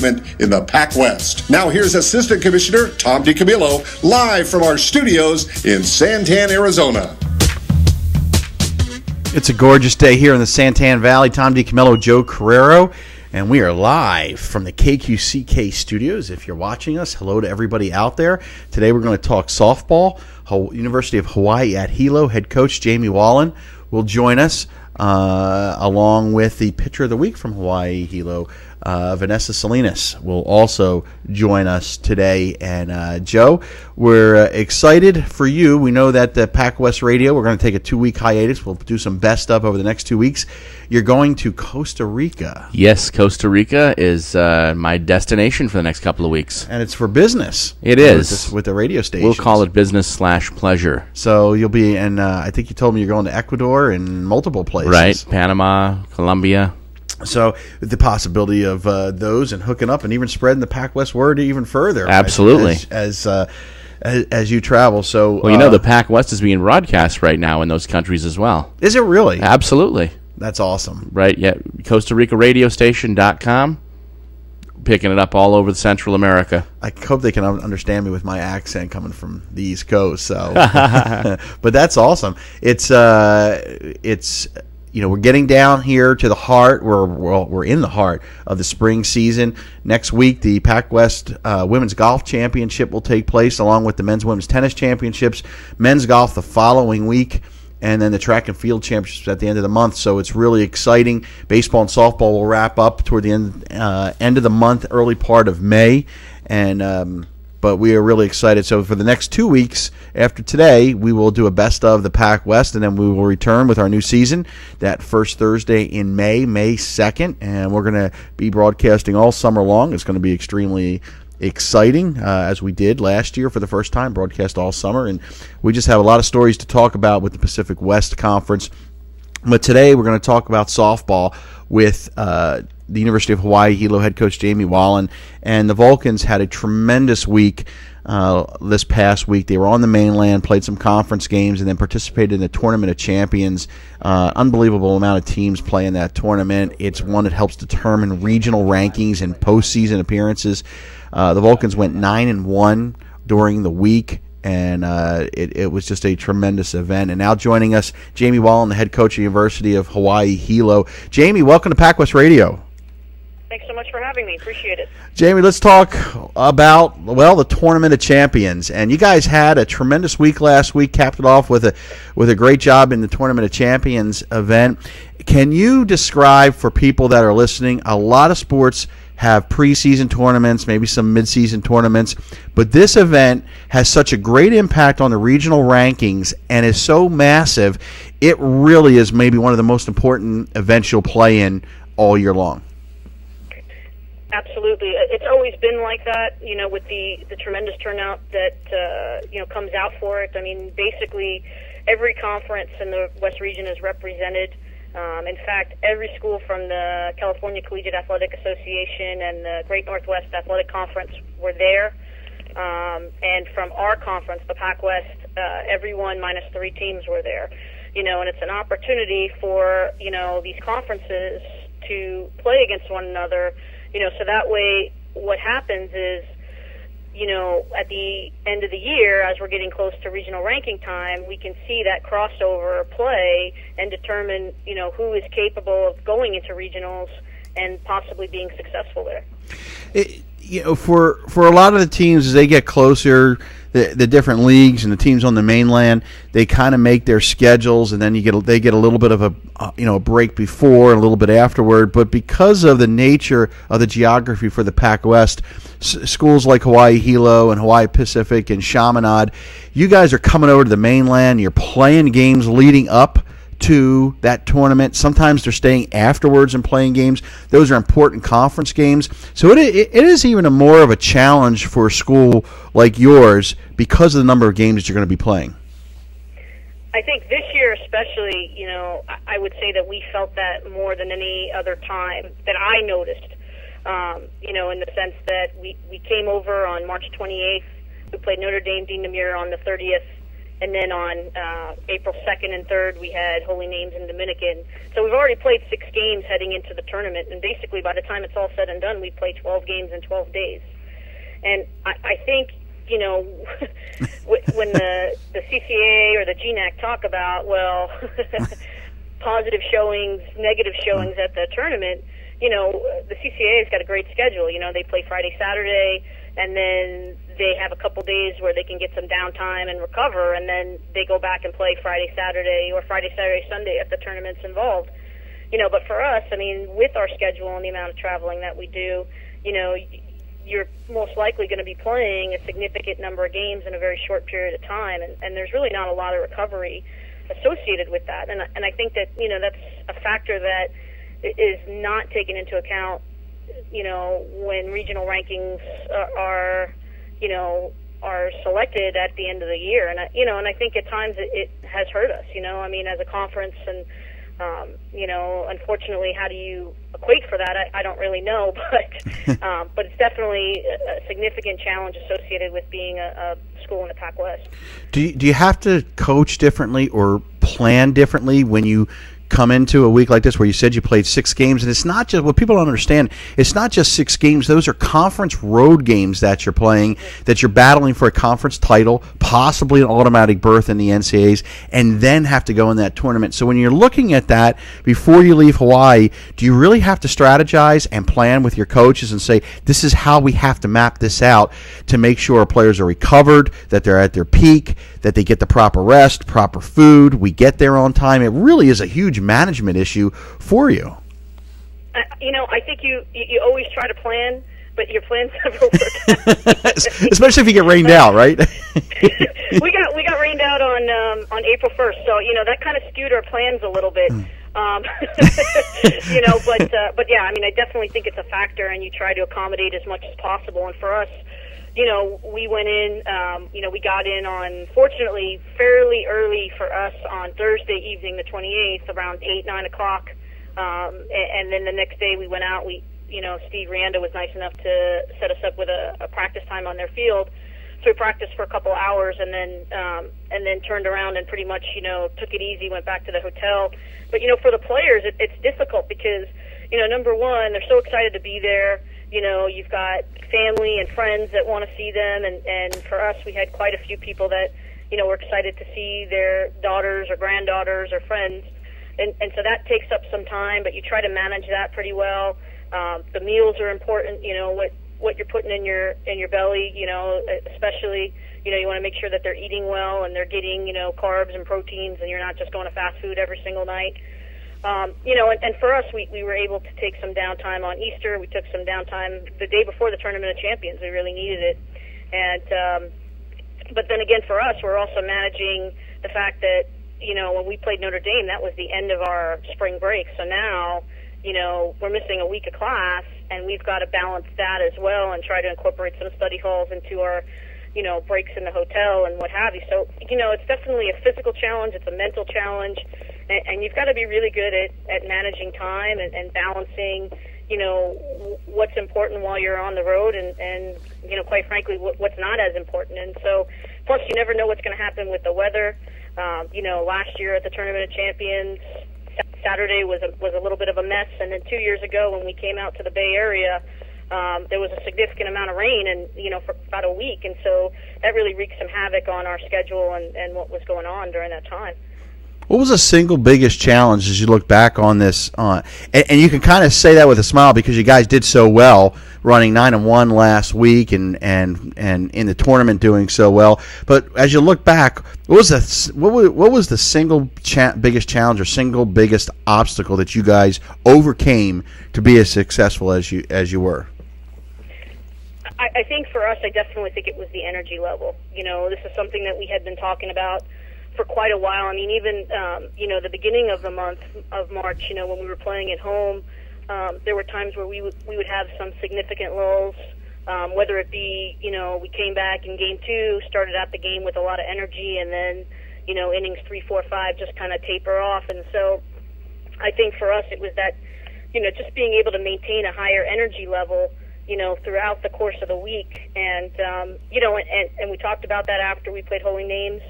in the Pac-West. Now here's Assistant Commissioner Tom DiCamillo, live from our studios in Santan, Arizona. It's a gorgeous day here in the Santan Valley. Tom DiCamillo, Joe Carrero, and we are live from the KQCK studios. If you're watching us, hello to everybody out there. Today we're going to talk softball. University of Hawaii at Hilo head coach Jamie Wallen will join us, along with the pitcher of the week from Hawaii Hilo, Vanessa Salinas, will also join us today. And Joe, we're excited for you. We know that the Pac-West Radio, we're going to take a 2-week hiatus. We'll do some best of over the next 2 weeks. You're going to Costa Rica. Yes, Costa Rica is my destination for the next couple of weeks. And it's for business. It is. With the radio station. We'll call it business/pleasure. So you'll be in, I think you told me you're going to Ecuador and multiple places. Right, Panama, Colombia. So the possibility of those and hooking up and even spreading the Pac-West word even further. Absolutely. As you travel. So well, the Pac-West is being broadcast right now in those countries as well. Is it really? Absolutely. That's awesome. Right, yeah. Costa Rica radiostation.com. Picking it up all over Central America. I hope they can understand me with my accent coming from the East Coast. So, but that's awesome. It's we're getting down here to the heart. We're in the heart of the spring season. Next week, the Pac-West Women's Golf Championship will take place, along with the Men's Women's Tennis Championships. Men's golf the following week, and then the Track and Field Championships at the end of the month. So it's really exciting. Baseball and softball will wrap up toward the end of the month, early part of May, and but we are really excited. So for the next 2 weeks after today, we will do a best of the Pac-West, and then we will return with our new season that first Thursday in May 2nd, and we're going to be broadcasting all summer long. It's going to be extremely exciting, as we did last year for the first time, broadcast all summer, and we just have a lot of stories to talk about with the Pacific West Conference. But today we're going to talk about softball with the University of Hawaii Hilo head coach Jamie Wallen, and the Vulcans had a tremendous week this past week. They were on the mainland, played some conference games, and then participated in the Tournament of Champions. Unbelievable amount of teams play in that tournament. It's one that helps determine regional rankings and postseason appearances. The Vulcans went 9-1 during the week, and it was just a tremendous event. And now joining us, Jamie Wallen, the head coach of the University of Hawaii Hilo. Jamie, welcome to Pac-West Radio. Thanks so much for having me. Appreciate it. Jamie, let's talk about, the Tournament of Champions. And you guys had a tremendous week last week, capped it off with a great job in the Tournament of Champions event. Can you describe for people that are listening, a lot of sports have preseason tournaments, maybe some midseason tournaments, but this event has such a great impact on the regional rankings and is so massive, it really is maybe one of the most important events you'll play in all year long. Absolutely. It's always been like that, with the tremendous turnout that, comes out for it. I mean, basically, every conference in the West region is represented. In fact, every school from the California Collegiate Athletic Association and the Great Northwest Athletic Conference were there. And from our conference, the Pac-West, everyone minus 3 teams were there. And it's an opportunity for, these conferences to play against one another. So that way what happens is, at the end of the year, as we're getting close to regional ranking time, we can see that crossover play and determine, who is capable of going into regionals and possibly being successful there. For a lot of the teams, as they get closer, the different leagues and the teams on the mainland, they kind of make their schedules, and then they get a little bit of a break before and a little bit afterward. But because of the nature of the geography for the Pac-West, schools like Hawaii Hilo and Hawaii Pacific and Chaminade, you guys are coming over to the mainland. You're playing games leading up to that tournament. Sometimes they're staying afterwards and playing games. Those are important conference games. So it is even a more of a challenge for a school like yours because of the number of games that you're going to be playing. I think this year especially, I would say that we felt that more than any other time that I noticed, in the sense that we came over on March 28th. We played Notre Dame Dean Namur on the 30th. And then on April 2nd and 3rd, we had Holy Names in Dominican. So we've already played 6 games heading into the tournament. And basically, by the time it's all said and done, we play 12 games in 12 days. And I think, you know, when the CCA or the GNAC talk about, well, positive showings, negative showings at the tournament, you know, the CCA has got a great schedule. You know, they play Friday, Saturday, and then they have a couple days where they can get some downtime and recover, and then they go back and play Friday, Saturday, or Friday, Saturday, Sunday if the tournament's involved. You know, but for us, I mean, with our schedule and the amount of traveling that we do, you know, you're most likely going to be playing a significant number of games in a very short period of time, and there's really not a lot of recovery associated with that. And I think that, you know, that's a factor that is not taken into account, you know, when regional rankings are selected at the end of the year. And I think at times it has hurt us, you know, I mean, as a conference, and you know, unfortunately, how do you equate for that? I don't really know, but it's definitely a significant challenge associated with being a school in the Pac-West. Do you have to coach differently or plan differently when you come into a week like this where you said you played 6 games? And it's not just, what people don't understand, it's not just 6 games. Those are conference road games that you're playing, that you're battling for a conference title, possibly an automatic berth in the NCAAs, and then have to go in that tournament. So when you're looking at that before you leave Hawaii, do you really have to strategize and plan with your coaches and say, this is how we have to map this out to make sure our players are recovered, that they're at their peak, that they get the proper rest, proper food, we get there on time? It really is a huge management issue for you. You know, I think you always try to plan, but your plans never work out. Especially if you get rained out, right? we got rained out on April 1st, so you know that kind of skewed our plans a little bit. You know, but yeah, I mean, I definitely think it's a factor, and you try to accommodate as much as possible. And for us, you know, we went in, you know, we got in on, fortunately, fairly early for us on Thursday evening, the 28th, around 8, 9 o'clock. And then the next day we went out. You know, Steve Rianda was nice enough to set us up with a practice time on their field. So we practiced for a couple hours and then turned around and pretty much, you know, took it easy, went back to the hotel. But, you know, for the players, it's difficult because, you know, number one, they're so excited to be there. You know, you've got family and friends that want to see them, and for us, we had quite a few people that, you know, were excited to see their daughters or granddaughters or friends, and so that takes up some time, but you try to manage that pretty well. The meals are important, you know, what you're putting in your belly, you know, especially, you know, you want to make sure that they're eating well and they're getting, you know, carbs and proteins, and you're not just going to fast food every single night. You know, and for us, we were able to take some downtime on Easter. We took some downtime the day before the Tournament of Champions. We really needed it. And but then again, for us, we're also managing the fact that, you know, when we played Notre Dame, that was the end of our spring break. So now, you know, we're missing a week of class, and we've got to balance that as well and try to incorporate some study halls into our, you know, breaks in the hotel and what have you. So, you know, it's definitely a physical challenge. It's a mental challenge. And you've got to be really good at managing time and balancing, you know, what's important while you're on the road and you know, quite frankly, what's not as important. And so, plus, you never know what's going to happen with the weather. You know, last year at the Tournament of Champions, Saturday was a little bit of a mess. And then 2 years ago when we came out to the Bay Area, there was a significant amount of rain, and you know, for about a week. And so that really wreaked some havoc on our schedule and what was going on during that time. What was the single biggest challenge as you look back on this? And you can kind of say that with a smile because you guys did so well, running 9-1 last week, and in the tournament doing so well. But as you look back, what was the single biggest challenge or single biggest obstacle that you guys overcame to be as successful as you were? I think for us, I definitely think it was the energy level. You know, this is something that we had been talking about for quite a while. I mean, even, you know, the beginning of the month of March, you know, when we were playing at home, there were times where we would have some significant lulls, whether it be, you know, we came back in game 2, started out the game with a lot of energy, and then, you know, innings 3, 4, 5 just kind of taper off. And so I think for us it was that, you know, just being able to maintain a higher energy level, you know, throughout the course of the week. And, you know, and we talked about that after we played Holy Names.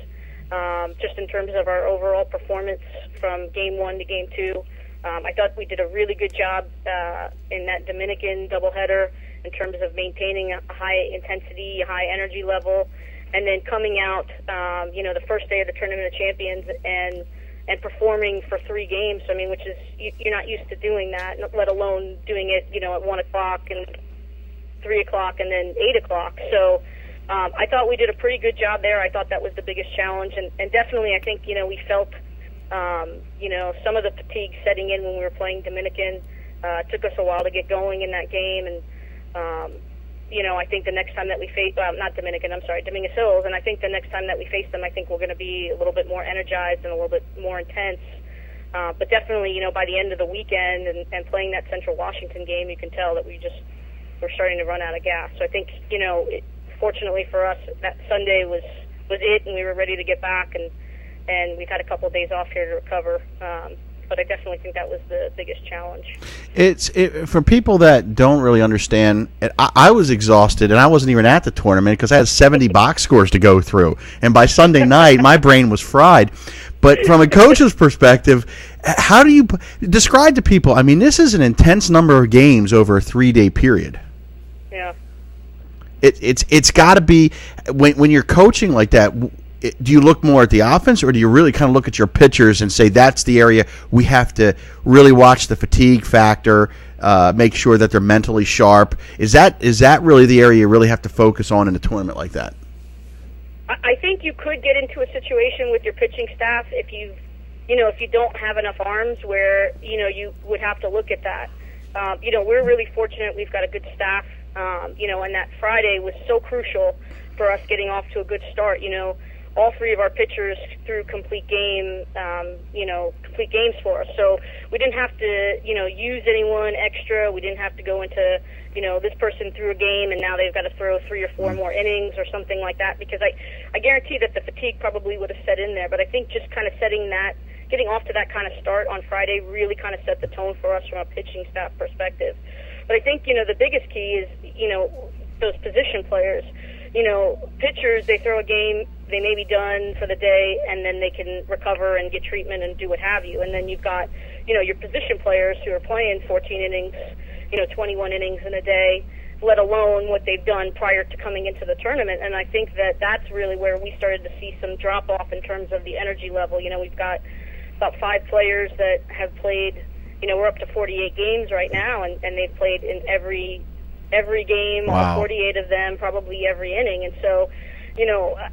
just in terms of our overall performance from Game 1 to Game 2. I thought we did a really good job in that Dominican doubleheader in terms of maintaining a high intensity, high energy level, and then coming out, the first day of the Tournament of Champions and performing for 3 games. I mean, which is, you're not used to doing that, let alone doing it, at 1 o'clock and 3 o'clock and then 8 o'clock. So I thought we did a pretty good job there. I thought that was the biggest challenge, and definitely I think, we felt, some of the fatigue setting in when we were playing Dominican. It took us a while to get going in that game, and I think the next time that we face, not Dominican, I'm sorry, Dominguez Hills, and I think the next time that we face them, I think we're going to be a little bit more energized and a little bit more intense. But definitely, by the end of the weekend and playing that Central Washington game, you can tell that we're starting to run out of gas. So I think, fortunately for us, that Sunday was it, and we were ready to get back, and we've had a couple of days off here to recover. But I definitely think that was the biggest challenge. For people that don't really understand, I was exhausted, and I wasn't even at the tournament because I had 70 box scores to go through. And by Sunday night, my brain was fried. But from a coach's perspective, how do you describe to people? I mean, this is an intense number of games over a 3-day period. Yeah. It's got to be, when you're coaching like that, do you look more at the offense, or do you really kind of look at your pitchers and say that's the area we have to really watch the fatigue factor, make sure that they're mentally sharp? Is that really the area you really have to focus on in a tournament like that? I think you could get into a situation with your pitching staff if you don't have enough arms where, you would have to look at that. We're really fortunate. We've got a good staff, and that Friday was so crucial for us getting off to a good start. All 3 of our pitchers threw complete games for us. So we didn't have to, use anyone extra. We didn't have to go into, this person threw a game and now they've got to throw 3 or 4 more innings or something like that, because I guarantee that the fatigue probably would have set in there. But I think just kind of getting off to that kind of start on Friday really kind of set the tone for us from a pitching staff perspective. But I think, the biggest key is, those position players. Pitchers, they throw a game, they may be done for the day, and then they can recover and get treatment and do what have you. And then you've got, your position players who are playing 14 innings, 21 innings in a day, let alone what they've done prior to coming into the tournament. And I think that that's really where we started to see some drop-off in terms of the energy level. We've got about 5 players that have played, we're up to 48 games right now, and they've played in every game, wow. All 48 of them, probably every inning. And so,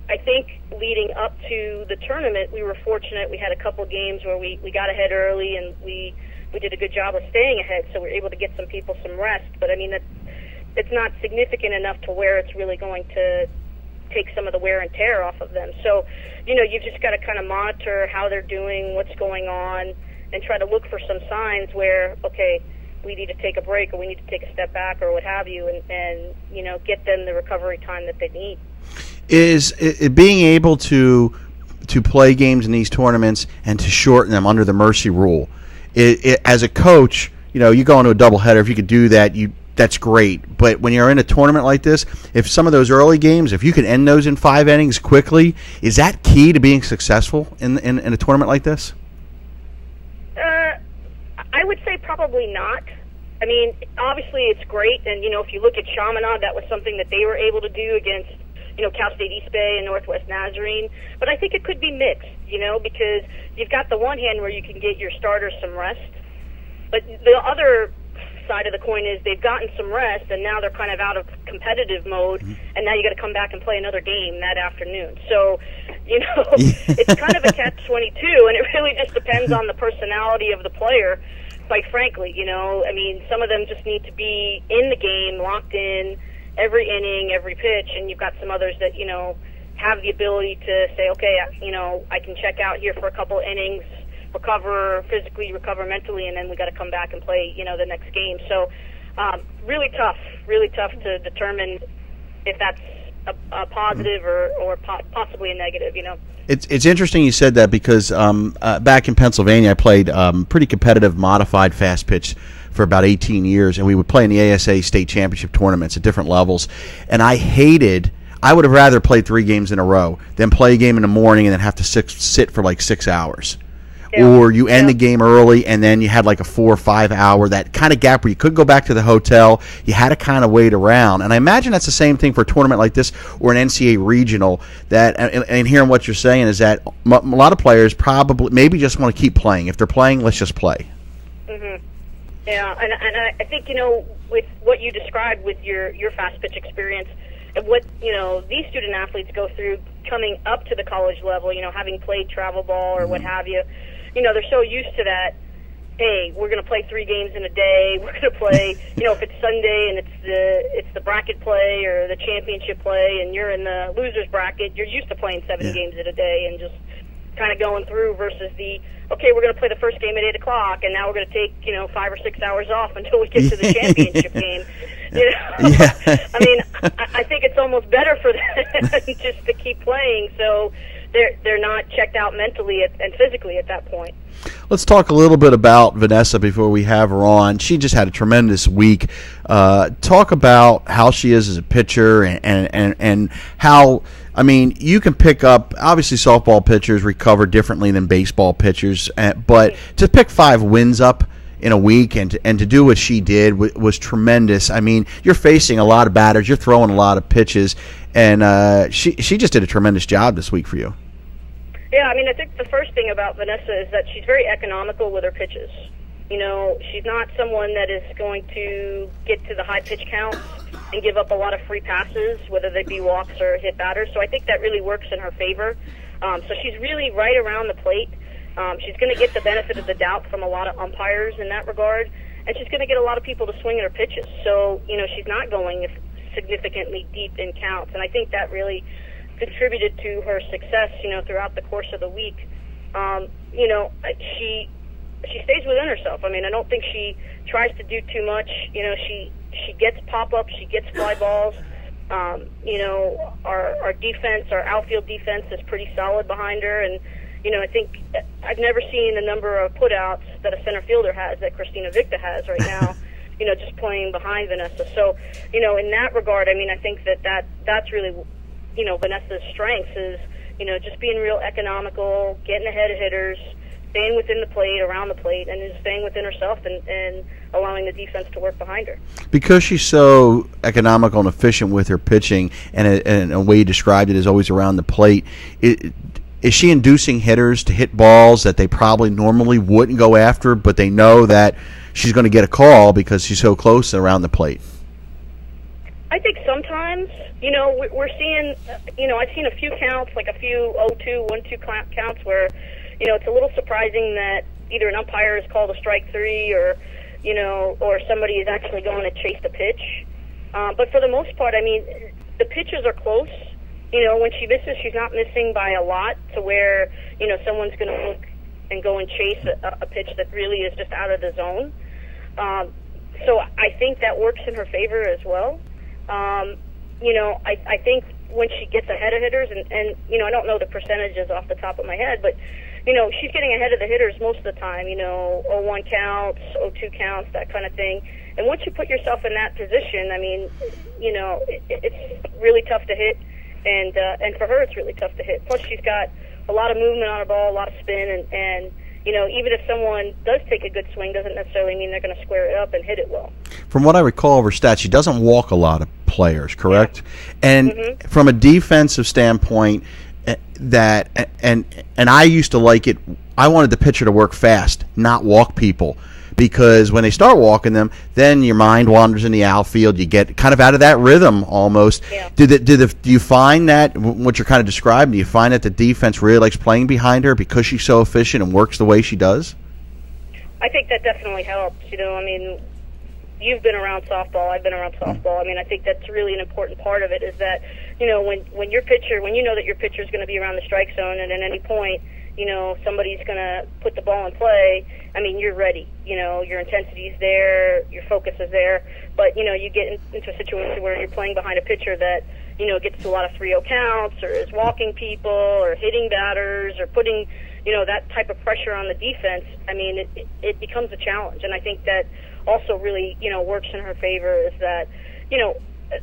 I think leading up to the tournament, we were fortunate. We had a couple games where we got ahead early, and we did a good job of staying ahead, so we were able to get some people some rest. But, I mean, it's not significant enough to where it's really going to take some of the wear and tear off of them. So, you've just got to kind of monitor how they're doing, what's going on, and try to look for some signs where, okay, we need to take a break or we need to take a step back or what have you, and get them the recovery time that they need. Is it being able to play games in these tournaments and to shorten them under the mercy rule? As a coach, you go into a doubleheader. If you could do that, that's great. But when you're in a tournament like this, if some of those early games, if you can end those in 5 innings quickly, is that key to being successful in a tournament like this? I would say probably not. I mean, obviously it's great, and, if you look at Chaminade, that was something that they were able to do against, Cal State East Bay and Northwest Nazarene. But I think it could be mixed, because you've got the one hand where you can get your starters some rest, but the other side of the coin is they've gotten some rest, and now they're kind of out of competitive mode, and now you got to come back and play another game that afternoon. So, it's kind of a catch-22, and it really just depends on the personality of the player, quite frankly. I mean, some of them just need to be in the game, locked in, every inning, every pitch, and you've got some others that, have the ability to say, okay, I can check out here for a couple innings, physically recover mentally, and then we got to come back and play, the next game. So, really tough to determine if that's a positive or possibly a negative, It's interesting you said that because back in Pennsylvania, I played pretty competitive modified fast pitch for about 18 years, and we would play in the ASA state championship tournaments at different levels. And I hated I would have rather played 3 games in a row than play a game in the morning and then have to sit for like 6 hours. Yeah. Or you end the game early and then you had like a 4 or 5 hour, that kind of gap where you could go back to the hotel. You had to kind of wait around. And I imagine that's the same thing for a tournament like this or an NCAA regional. That and hearing what you're saying is that a lot of players probably maybe just want to keep playing. If they're playing, let's just play. Mm-hmm. Yeah, and I think, with what you described with your fast pitch experience, and what, these student athletes go through coming up to the college level, having played travel ball or what have you, they're so used to that. Hey, we're going to play 3 games in a day. We're going to play, if it's Sunday and it's the bracket play or the championship play, and you're in the losers bracket, you're used to playing 7 games in a day and just kind of going through versus okay, we're going to play the first game at 8 o'clock, and now we're going to take 5 or 6 hours off until we get to the championship game. Yeah. I mean, I think it's almost better for them just to keep playing, so they're not checked out mentally and physically at that point. Let's talk a little bit about Vanessa before we have her on. She just had a tremendous week. Talk about how she is as a pitcher and how, I mean, you can pick up, obviously softball pitchers recover differently than baseball pitchers, but to pick 5 wins up in a week and to do what she did was tremendous. I mean, you're facing a lot of batters, you're throwing a lot of pitches, and she just did a tremendous job this week for you. Yeah, I mean, I think the first thing about Vanessa is that she's very economical with her pitches. She's not someone that is going to get to the high pitch counts and give up a lot of free passes, whether they be walks or hit batters. So I think that really works in her favor. So she's really right around the plate. She's going to get the benefit of the doubt from a lot of umpires in that regard, and she's going to get a lot of people to swing at her pitches. So, she's not going significantly deep in counts, and I think that really contributed to her success, throughout the course of the week. She stays within herself. I mean, I don't think she tries to do too much. She gets pop-ups, she gets fly balls. Our defense, our outfield defense is pretty solid behind her, and I think I've never seen the number of putouts that a center fielder has that Christina Victa has right now, just playing behind Vanessa. So, in that regard, I mean, I think that's really, Vanessa's strengths is, just being real economical, getting ahead of hitters, staying within the plate, around the plate, and just staying within herself and allowing the defense to work behind her. Because she's so economical and efficient with her pitching, and a way you described it is always around the plate, is she inducing hitters to hit balls that they probably normally wouldn't go after, but they know that she's going to get a call because she's so close around the plate? I think sometimes, we're seeing, I've seen a few counts, like a few 0-2, 1-2 counts where, it's a little surprising that either an umpire has called a strike 3 or somebody is actually going to chase the pitch. But for the most part, I mean, the pitches are close. When she misses, she's not missing by a lot to where, someone's going to look and go and chase a pitch that really is just out of the zone. So I think that works in her favor as well. I think when she gets ahead of hitters, and I don't know the percentages off the top of my head, but, she's getting ahead of the hitters most of the time, 0-1 counts, 0-2 counts, that kind of thing. And once you put yourself in that position, I mean, it's really tough to hit, and for her it's really tough to hit. Plus she's got a lot of movement on her ball, a lot of spin, and even if someone does take a good swing, doesn't necessarily mean they're going to square it up and hit it well. From what I recall of her stats, she doesn't walk a lot of players, correct? Yeah. And from a defensive standpoint, and I used to like it. I wanted the pitcher to work fast, not walk people, because when they start walking them, then your mind wanders in the outfield. You get kind of out of that rhythm almost. Yeah. Do you find that what you're kind of describing? Do you find that the defense really likes playing behind her because she's so efficient and works the way she does? I think that definitely helps. I mean, you've been around softball. I've been around softball. I mean, I think that's really an important part of it is that, when your pitcher, when you know that your pitcher is going to be around the strike zone and at any point, somebody's going to put the ball in play, I mean, you're ready. Your intensity is there, your focus is there. But, you get into a situation where you're playing behind a pitcher that, gets to a lot of 3-0 counts or is walking people or hitting batters or putting, that type of pressure on the defense. I mean, it becomes a challenge. And I think that also really, works in her favor is that,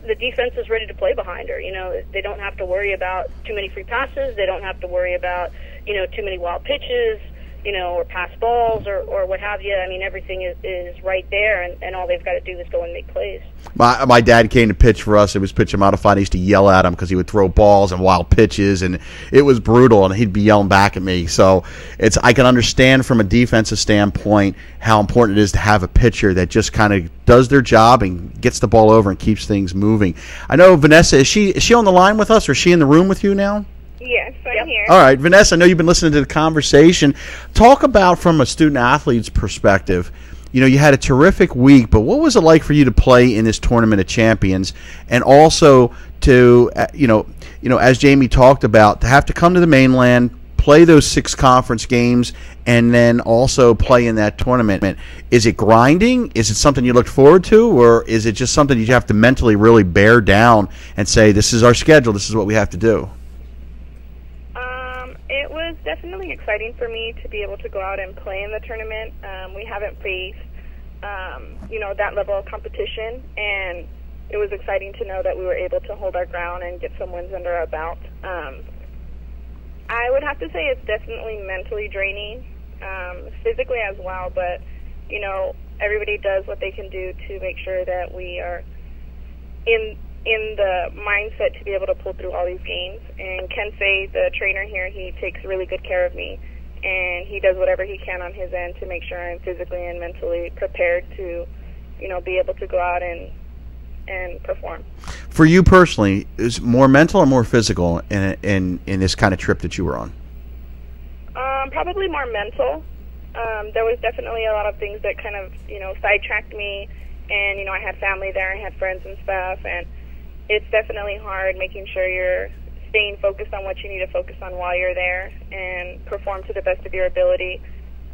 the defense is ready to play behind her. You know, they don't have to worry about too many free passes. They don't have to worry about, you know, too many wild pitches, you know, or pass balls or what have you. I mean, everything is right there, and all they've got to do is go and make plays. My dad came to pitch for us. It was pitching modified. I used to yell at him because he would throw balls and wild pitches, and it was brutal, and he'd be yelling back at me. So I can understand from a defensive standpoint how important it is to have a pitcher that just kind of does their job and gets the ball over and keeps things moving. I know Vanessa, is she on the line with us, or is she in the room with you now? Yes, I'm here. All right, Vanessa, I know you've been listening to the conversation. Talk about, from a student-athlete's perspective, you know, you had a terrific week, but what was it like for you to play in this Tournament of Champions, and also to, you know, as Jamie talked about, to have to come to the mainland, play those 6 conference games, and then also play in that tournament? Is it grinding? Is it something you looked forward to, or is it just something you have to mentally really bear down and say, this is our schedule, this is what we have to do? It was definitely exciting for me to be able to go out and play in the tournament. We haven't faced, you know, that level of competition, and it was exciting to know that we were able to hold our ground and get some wins under our belt. I would have to say it's definitely mentally draining, physically as well, but, you know, everybody does what they can do to make sure that we are in the mindset to be able to pull through all these games. And Kensei, the trainer here, he takes really good care of me, and he does whatever he can on his end to make sure I'm physically and mentally prepared to, you know, be able to go out and perform. For you personally, is more mental or more physical in this kind of trip that you were on? Probably more mental. There was definitely a lot of things that kind of, you know, sidetracked me, and, you know, I had family there, I had friends and stuff, and it's definitely hard making sure you're staying focused on what you need to focus on while you're there and perform to the best of your ability.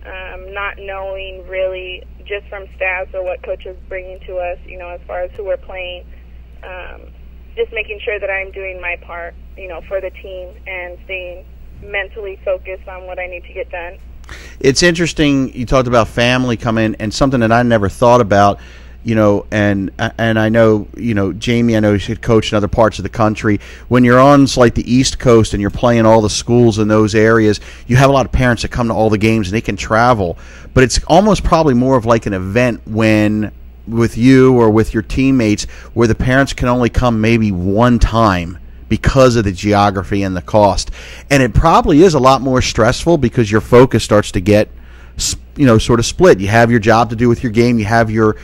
Not knowing really just from stats or what coach is bringing to us, you know, as far as who we're playing, just making sure that I'm doing my part, you know, for the team and staying mentally focused on what I need to get done. It's interesting you talked about family coming, and something that I never thought about. You know, and I know, you know, Jamie, I know you coach in other parts of the country. When you're on like the East Coast and you're playing all the schools in those areas, you have a lot of parents that come to all the games and they can travel. But it's almost probably more of like an event when with you or with your teammates where the parents can only come maybe one time because of the geography and the cost. And it probably is a lot more stressful because your focus starts to get, you know, sort of split. You have your job to do with your game. You have your,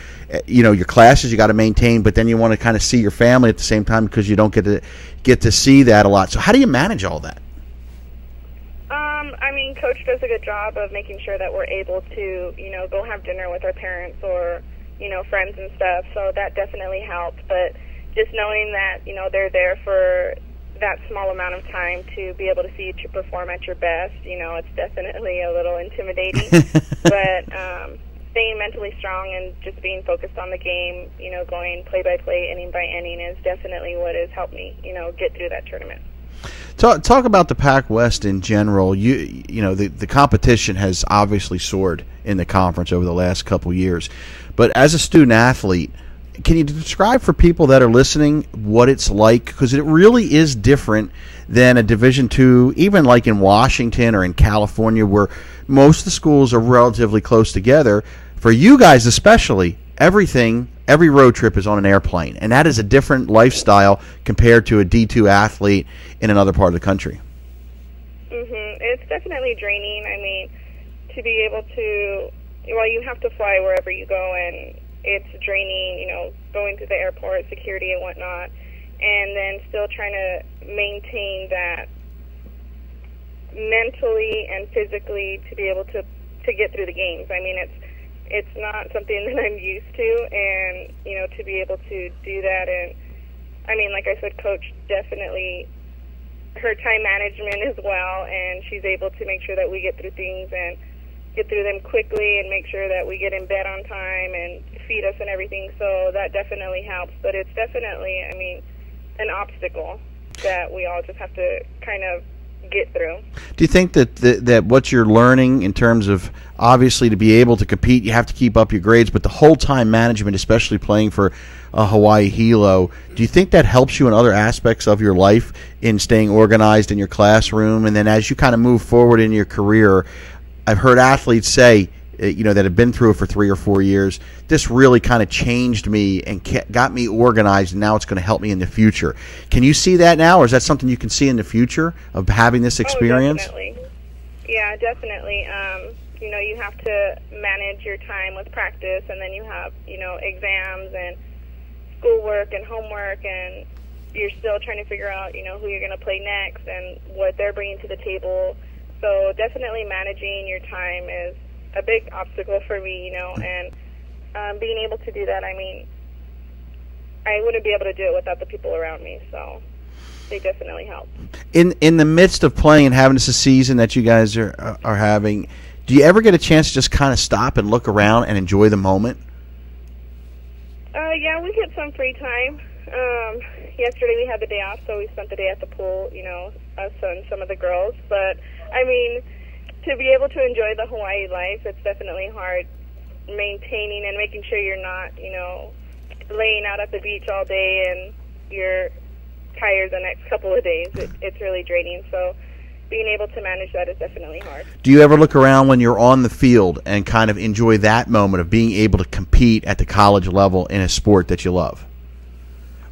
you know, your classes you got to maintain, but then you want to kind of see your family at the same time because you don't get to see that a lot. So how do you manage all that? I mean, Coach does a good job of making sure that we're able to, you know, go have dinner with our parents or, you know, friends and stuff. So that definitely helps. But just knowing that, you know, they're there for that small amount of time to be able to see you to perform at your best, you know, it's definitely a little intimidating. But staying mentally strong and just being focused on the game, you know, going play by play, inning by inning is definitely what has helped me, you know, get through that tournament. Talk about the Pac West in general. You know, the competition has obviously soared in the conference over the last couple years. But as a student athlete, can you describe for people that are listening what it's like? Because it really is different than a Division II, even like in Washington or in California, where most of the schools are relatively close together. For you guys especially, every road trip is on an airplane, and that is a different lifestyle compared to a D2 athlete in another part of the country. It's definitely draining. I mean, to be able to, well, you have to fly wherever you go, and it's draining, you know, going to the airport, security and whatnot, and then still trying to maintain that mentally and physically to be able to get through the games. I mean, it's not something that I'm used to, and, you know, to be able to do that. And I mean, like I said, Coach definitely, her time management as well, and she's able to make sure that we get through things and get through them quickly and make sure that we get in bed on time and feed us and everything. So that definitely helps. But it's definitely, I mean, an obstacle that we all just have to kind of get through. Do you think that what you're learning in terms of, obviously, to be able to compete, you have to keep up your grades, but the whole time management, especially playing for Hawaii Hilo, do you think that helps you in other aspects of your life in staying organized in your classroom? And then as you kind of move forward in your career, I've heard athletes say, that have been through it for 3 or 4 years, this really kind of changed me and got me organized, and now it's going to help me in the future. Can you see that now, or is that something you can see in the future of having this experience? Oh, definitely. Yeah, definitely. You have to manage your time with practice, and then you have, exams and schoolwork and homework, and you're still trying to figure out, who you're going to play next and what they're bringing to the table. So definitely managing your time is a big obstacle for me, and being able to do that, I wouldn't be able to do it without the people around me, so they definitely help. In the midst of playing and having this a season that you guys are having, do you ever get a chance to just kind of stop and look around and enjoy the moment? Yeah, we get some free time. Yesterday we had the day off, so we spent the day at the pool, us and some of the girls, but, to be able to enjoy the Hawaii life, it's definitely hard maintaining and making sure you're not, laying out at the beach all day and you're tired the next couple of days. It's really draining, so being able to manage that is definitely hard. Do you ever look around when you're on the field and kind of enjoy that moment of being able to compete at the college level in a sport that you love?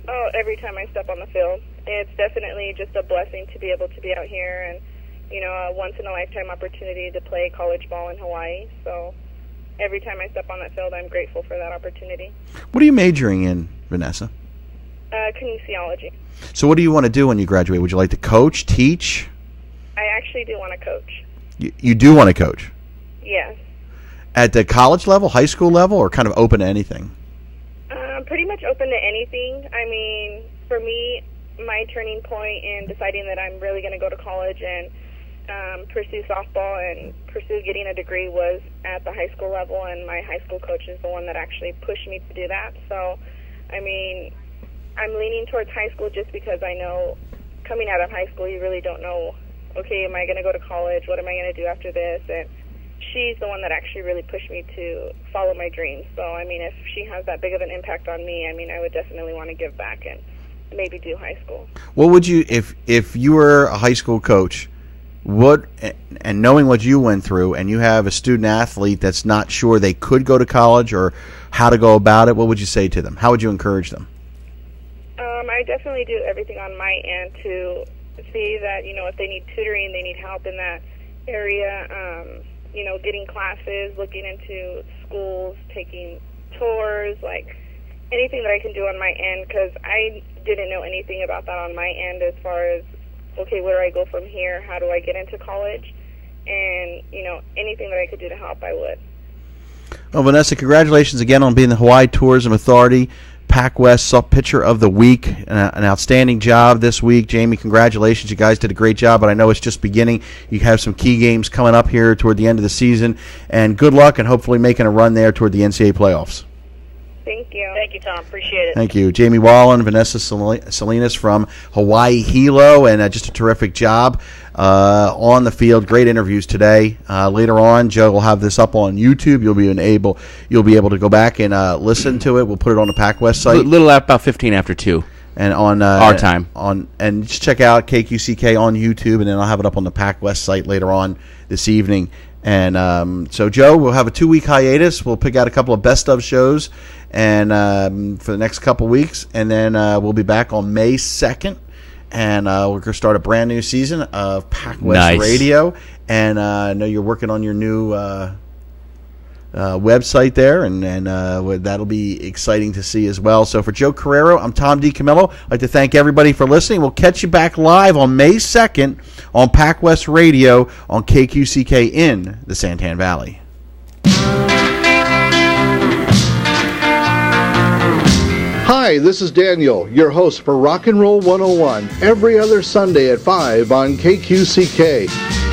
Oh, every time I step on the field. It's definitely just a blessing to be able to be out here and, a once-in-a-lifetime opportunity to play college ball in Hawaii. So every time I step on that field, I'm grateful for that opportunity. What are you majoring in, Vanessa? Kinesiology. So what do you want to do when you graduate? Would you like to coach, teach? I actually do want to coach. You do want to coach? Yes. At the college level, high school level, or kind of open to anything? Pretty much open to anything. For me, my turning point in deciding that I'm really going to go to college and pursue softball and pursue getting a degree was at the high school level, and my high school coach is the one that actually pushed me to do that. So, I'm leaning towards high school just because I know coming out of high school you really don't know, okay, am I going to go to college? What am I going to do after this? And she's the one that actually really pushed me to follow my dreams. So, if she has that big of an impact on me, I would definitely want to give back and maybe do high school. What would you, if you were a high school coach, and knowing what you went through, and you have a student athlete that's not sure they could go to college or how to go about it, what would you say to them? How would you encourage them? I definitely do everything on my end to see that, if they need tutoring, they need help in that area, getting classes, looking into schools, taking tours, like anything that I can do on my end, because I didn't know anything about that on my end as far as, okay, where do I go from here? How do I get into college? And, anything that I could do to help, I would. Well, Vanessa, congratulations again on being the Hawaii Tourism Authority PacWest Pitcher of the Week. An outstanding job this week. Jamie, congratulations. You guys did a great job, but I know it's just beginning. You have some key games coming up here toward the end of the season. And good luck and hopefully making a run there toward the NCAA playoffs. Thank you. Thank you, Tom. Appreciate it. Thank you. Jamie Wallen, Vanessa Salinas from Hawaii Hilo, and just a terrific job on the field. Great interviews today. Later on, Joe will have this up on YouTube. You'll be able to go back and listen to it. We'll put it on the PacWest site. A little about 15 after 2. And on our time. And just check out KQCK on YouTube, and then I'll have it up on the PacWest site later on this evening. And so, Joe, we'll have a 2-week hiatus. We'll pick out a couple of best of shows and for the next couple weeks, and then we'll be back on May 2nd, and we're going to start a brand new season of PacWest Radio. And I know you're working on your new website there, and that'll be exciting to see as well. So for Joe Carrero, I'm Tom DiCamillo. I'd like to thank everybody for listening. We'll catch you back live on May 2nd on PacWest Radio on KQCK in the Santan Valley. Hi, this is Daniel, your host for Rock and Roll 101, every other Sunday at 5 on KQCK.